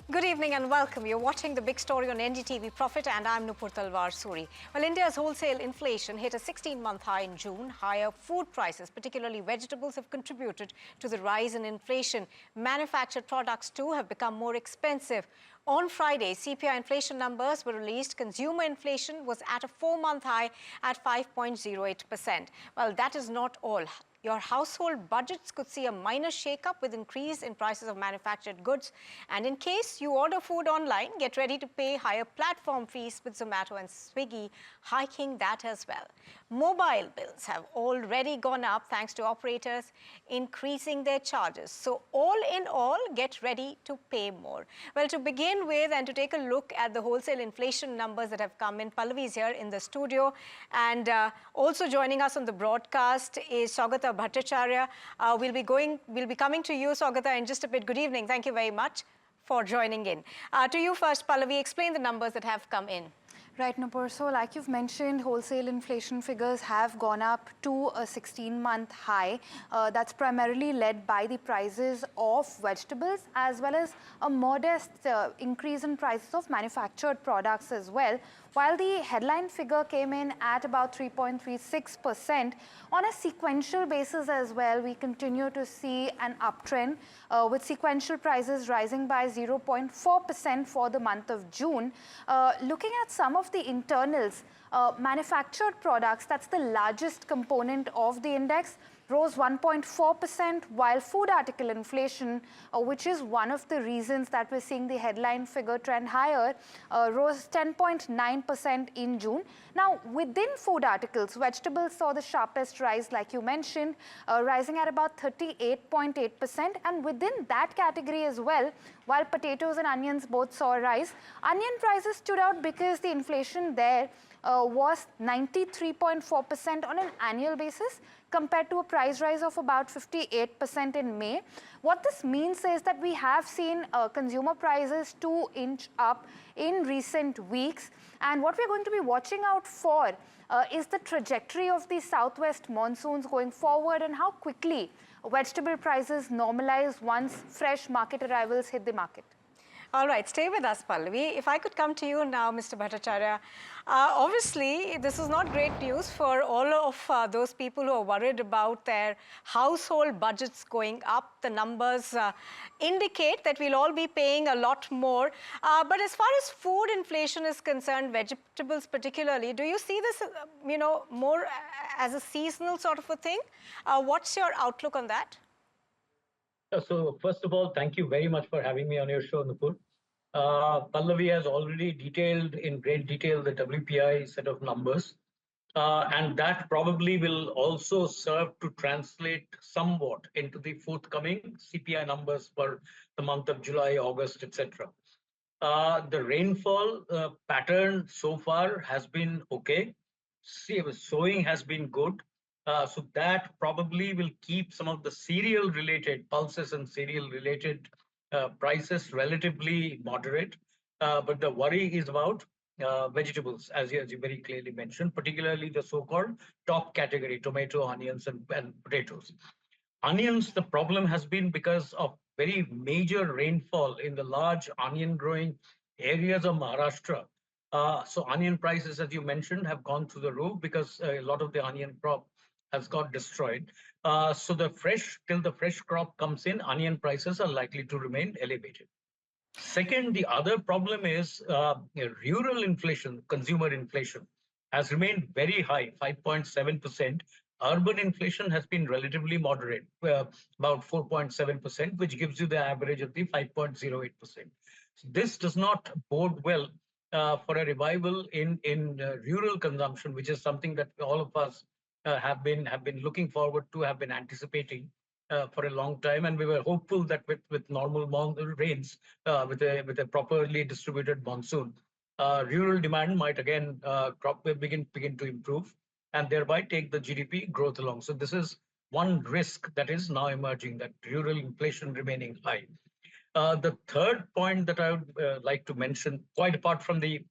Good evening and welcome. You're watching the big story on NDTV Profit and I'm Nupur Talwar Suri. Well, India's wholesale inflation hit a 16-month high in June. Higher food prices, particularly vegetables, have contributed to the rise in inflation. Manufactured products too have become more expensive. On Friday, CPI inflation numbers were released. Consumer inflation was at a 4-month high at 5.08%. Well, that is not all. Your household budgets could see a minor shake-up with increase in prices of manufactured goods. And in case you order food online, get ready to pay higher platform fees with Zomato and Swiggy hiking that as well. Mobile bills have already gone up thanks to operators increasing their charges. So all in all, get ready to pay more. Well, to begin with and to take a look at the wholesale inflation numbers that have come in, Pallavi is here in the studio. And also joining us on the broadcast is Saugata Bhattacharya. We'll be coming to you, Saugata, in just a bit. Good evening. Thank you very much for joining in. To you first, Pallavi, explain the numbers that have come in. Right, Nupur. So like you've mentioned, wholesale inflation figures have gone up to a 16-month high. That's primarily led by the prices of vegetables as well as a modest increase in prices of manufactured products as well. While the headline figure came in at about 3.36%, on a sequential basis as well, we continue to see an uptrend with sequential prices rising by 0.4% for the month of June. Looking at some of the internals, manufactured products, that's the largest component of the index, rose 1.4%, while food article inflation, which is one of the reasons that we're seeing the headline figure trend higher, rose 10.9% in June. Now, within food articles, vegetables saw the sharpest rise, like you mentioned, rising at about 38.8%. And within that category as well, while potatoes and onions both saw a rise, onion prices stood out because the inflation there was 93.4% on an annual basis, compared to a price rise of about 58% in May. What this means is that we have seen consumer prices to inch up in recent weeks. And what we're going to be watching out for is the trajectory of the southwest monsoons going forward and how quickly vegetable prices normalize once fresh market arrivals hit the market. All right, stay with us, Pallavi. If I could come to you now, Mr. Bhattacharya. Obviously, this is not great news for all of those people who are worried about their household budgets going up. The numbers indicate that we'll all be paying a lot more. But as far as food inflation is concerned, vegetables particularly, do you see this, more as a seasonal sort of a thing? What's your outlook on that? So first of all, thank you very much for having me on your show, Nupur. Pallavi has already detailed in great detail the WPI set of numbers, and that probably will also serve to translate somewhat into the forthcoming CPI numbers for the month of July, August, etc. The rainfall pattern so far has been okay. Sowing has been good. So that probably will keep some of the cereal-related pulses and cereal-related prices relatively moderate. But the worry is about vegetables, as you very clearly mentioned, particularly the so-called top category, tomato, onions, and potatoes. Onions, the problem has been because of very major rainfall in the large onion-growing areas of Maharashtra. So onion prices, as you mentioned, have gone through the roof because a lot of the onion crop has got destroyed. So till the fresh crop comes in, onion prices are likely to remain elevated. Second, the other problem is rural inflation, consumer inflation, has remained very high, 5.7%. Urban inflation has been relatively moderate, about 4.7%, which gives you the average of the 5.08%. This does not bode well for a revival in rural consumption, which is something that all of us have been looking forward to, have been anticipating for a long time, and we were hopeful that with normal rains, with a properly distributed monsoon, rural demand might again begin to improve, and thereby take the GDP growth along. So this is one risk that is now emerging, that rural inflation remaining high. The third point that I would like to mention, quite apart from the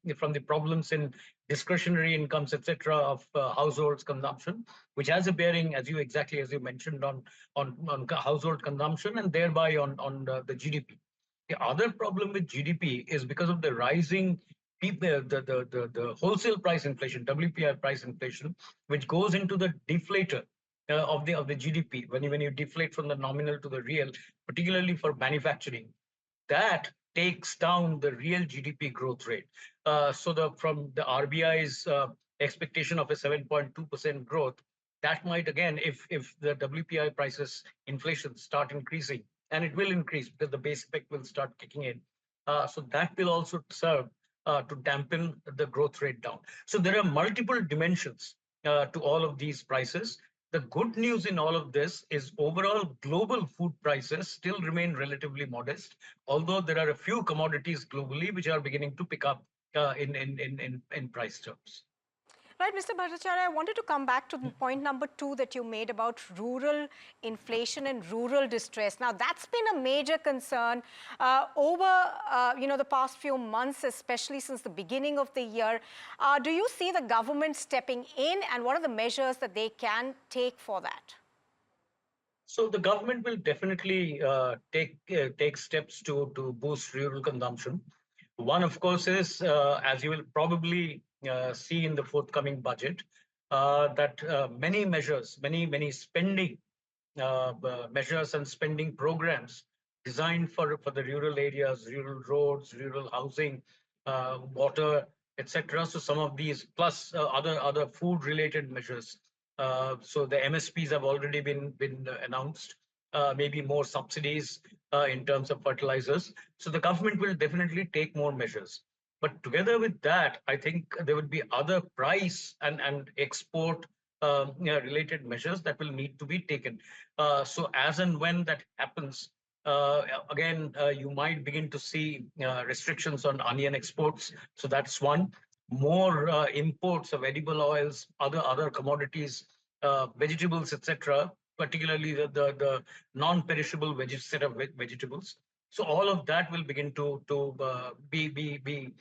problems in discretionary incomes, etc., of households' consumption, which has a bearing, as you mentioned, on household consumption and thereby on the GDP. The other problem with GDP is because of the rising people, the wholesale price inflation, WPI price inflation, which goes into the deflator of the GDP. When you deflate from the nominal to the real, particularly for manufacturing, that takes down the real GDP growth rate. From the RBI's expectation of a 7.2% growth, that might again, if the WPI prices inflation start increasing, and it will increase because the base effect will start kicking in. So that will also serve to dampen the growth rate down. So there are multiple dimensions to all of these prices. The good news in all of this is overall global food prices still remain relatively modest, although there are a few commodities globally which are beginning to pick up in price terms. Right, Mr. Bhattacharya, I wanted to come back to point number 2 that you made about rural inflation and rural distress. Now, that's been a major concern over the past few months, especially since the beginning of the year. Do you see the government stepping in, and what are the measures that they can take for that? So the government will definitely take steps to boost rural consumption. One, of course, is as you will probably see in the forthcoming budget, that many measures, many spending measures and spending programs designed for the rural areas, rural roads, rural housing, water, etc. So some of these plus other food related measures. So the MSPs have already been announced. Maybe more subsidies in terms of fertilizers. So the government will definitely take more measures. But together with that, I think there would be other price and export related measures that will need to be taken. So as and when that happens, again, you might begin to see restrictions on onion exports. So that's one. More imports of edible oils, other commodities, vegetables, etc. Particularly the non-perishable set of vegetables. So all of that will begin to be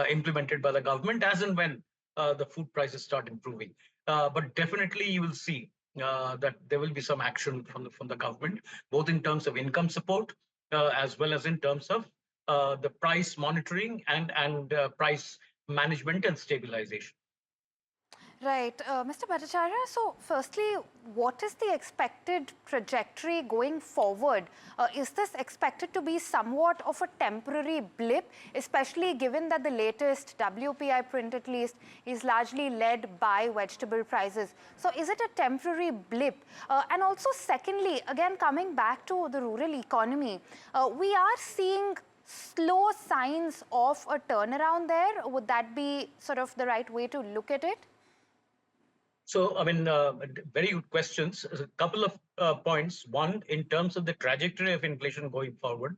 implemented by the government as and when the food prices start improving. But definitely you will see that there will be some action from the government, both in terms of income support as well as in terms of the price monitoring and price management and stabilization. Right. Mr. Bhattacharya, so firstly, what is the expected trajectory going forward? Is this expected to be somewhat of a temporary blip, especially given that the latest WPI print at least is largely led by vegetable prices? So is it a temporary blip? And also secondly, again, coming back to the rural economy, we are seeing slow signs of a turnaround there. Would that be sort of the right way to look at it? So, I mean, very good questions. A couple of points. One, in terms of the trajectory of inflation going forward,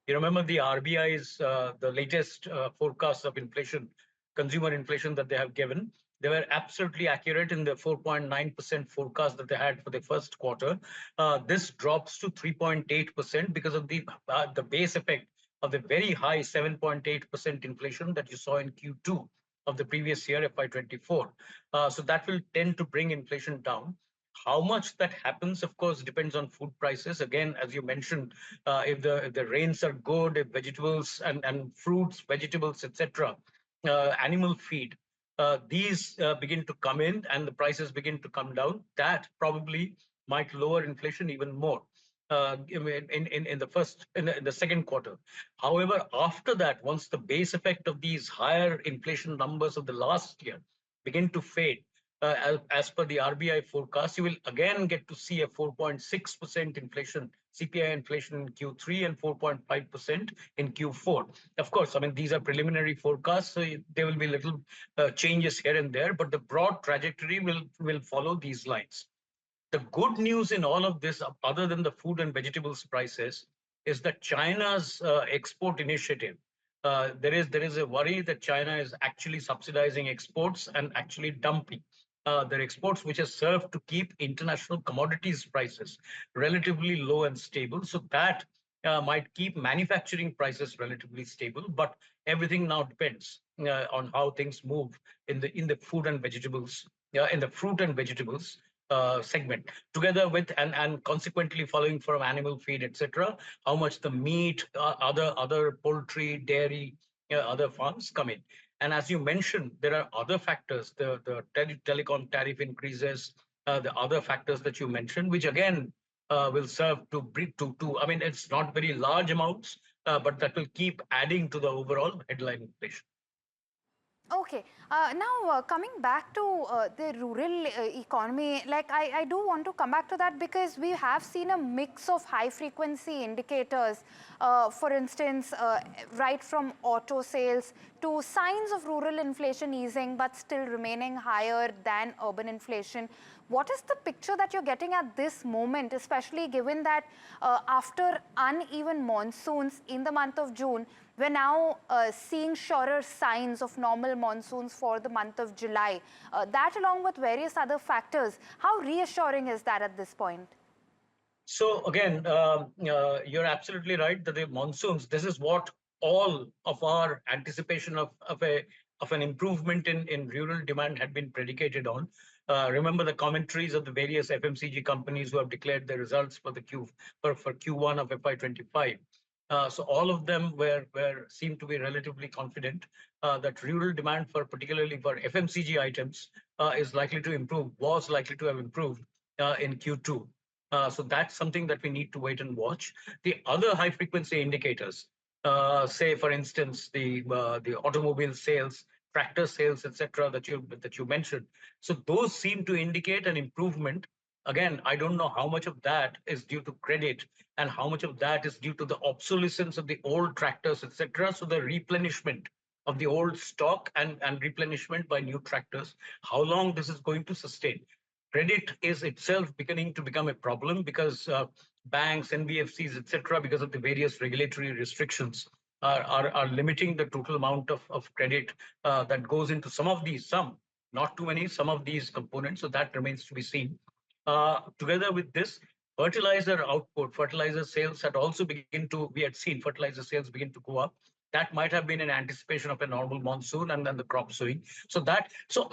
you remember the RBI's the latest forecast of inflation, consumer inflation that they have given. They were absolutely accurate in the 4.9% forecast that they had for the first quarter. This drops to 3.8% because of the base effect of the very high 7.8% inflation that you saw in Q2 of the previous year, FY24. So that will tend to bring inflation down. How much that happens, of course, depends on food prices. Again, as you mentioned, if the rains are good, if vegetables and fruits, vegetables, etc., animal feed, these begin to come in and the prices begin to come down, that probably might lower inflation even more in the second quarter. However, after that, once the base effect of these higher inflation numbers of the last year begin to fade, as per the RBI forecast, you will again get to see a 4.6% inflation, CPI inflation in Q3 and 4.5% in Q4. Of course, I mean, these are preliminary forecasts, so there will be little changes here and there, but the broad trajectory will follow these lines. The good news in all of this, other than the food and vegetables prices, is that China's export initiative. There is a worry that China is actually subsidizing exports and actually dumping their exports, which has served to keep international commodities prices relatively low and stable. So that might keep manufacturing prices relatively stable. But everything now depends on how things move in the food and vegetables, in the fruit and vegetables. segment, together with and consequently following from animal feed, etc. How much the meat, other poultry, dairy, other farms come in. And as you mentioned, there are other factors, the telecom tariff increases, the other factors that you mentioned, which again will serve to bring to. I mean, it's not very large amounts, but that will keep adding to the overall headline inflation. Okay. Now, coming back to the rural economy, like I do want to come back to that because we have seen a mix of high frequency indicators, for instance, right from auto sales to signs of rural inflation easing but still remaining higher than urban inflation. What is the picture that you're getting at this moment, especially given that after uneven monsoons in the month of June, we're now seeing surer signs of normal monsoons for the month of July. That along with various other factors, how reassuring is that at this point? So again, you're absolutely right that the monsoons, this is what all of our anticipation of an improvement in rural demand had been predicated on. Remember the commentaries of the various FMCG companies who have declared their results for Q1 of FY25. So all of them seemed to be relatively confident that rural demand particularly for FMCG items is likely to improve, was likely to have improved in Q2. So that's something that we need to wait and watch. The other high frequency indicators, say for instance the automobile sales, tractor sales, etc., that you mentioned. So those seem to indicate an improvement. Again, I don't know how much of that is due to credit and how much of that is due to the obsolescence of the old tractors, etc. So the replenishment of the old stock and replenishment by new tractors, how long this is going to sustain. Credit is itself beginning to become a problem because banks, NBFCs, etc., because of the various regulatory restrictions, are limiting the total amount of credit that goes into some, not too many, some of these components. So that remains to be seen. Together with this, fertilizer output, fertilizer sales we had seen fertilizer sales begin to go up. That might have been in anticipation of a normal monsoon and then the crop sowing. So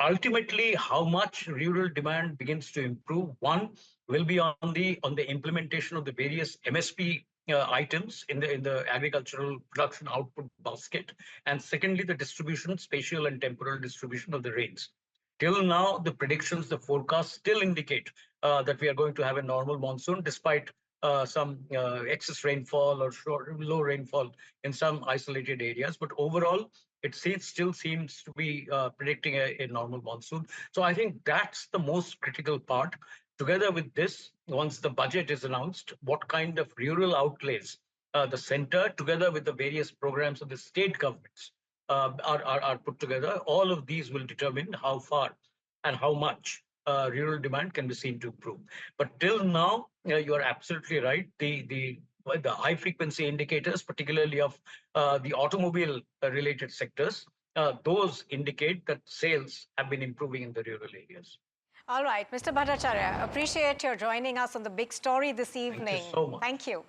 ultimately, how much rural demand begins to improve, one will be on the implementation of the various MSP items in the agricultural production output basket, and secondly, the distribution, spatial and temporal distribution of the rains. Till now, the predictions, the forecasts still indicate that we are going to have a normal monsoon, despite some excess rainfall or low rainfall in some isolated areas. But overall, it still seems to be predicting a normal monsoon. So I think that's the most critical part. Together with this, once the budget is announced, what kind of rural outlays the center, together with the various programs of the state governments, are put together. All of these will determine how far and how much rural demand can be seen to improve. But till now, you are absolutely right. The high frequency indicators, particularly of the automobile related sectors, those indicate that sales have been improving in the rural areas. All right, Mr. Bhattacharya, appreciate your joining us on the big story this evening. Thank you so much. Thank you.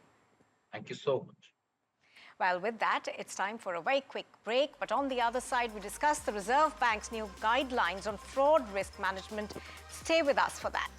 Thank you so much. Well, with that, it's time for a very quick break. But on the other side, we discuss the Reserve Bank's new guidelines on fraud risk management. Stay with us for that.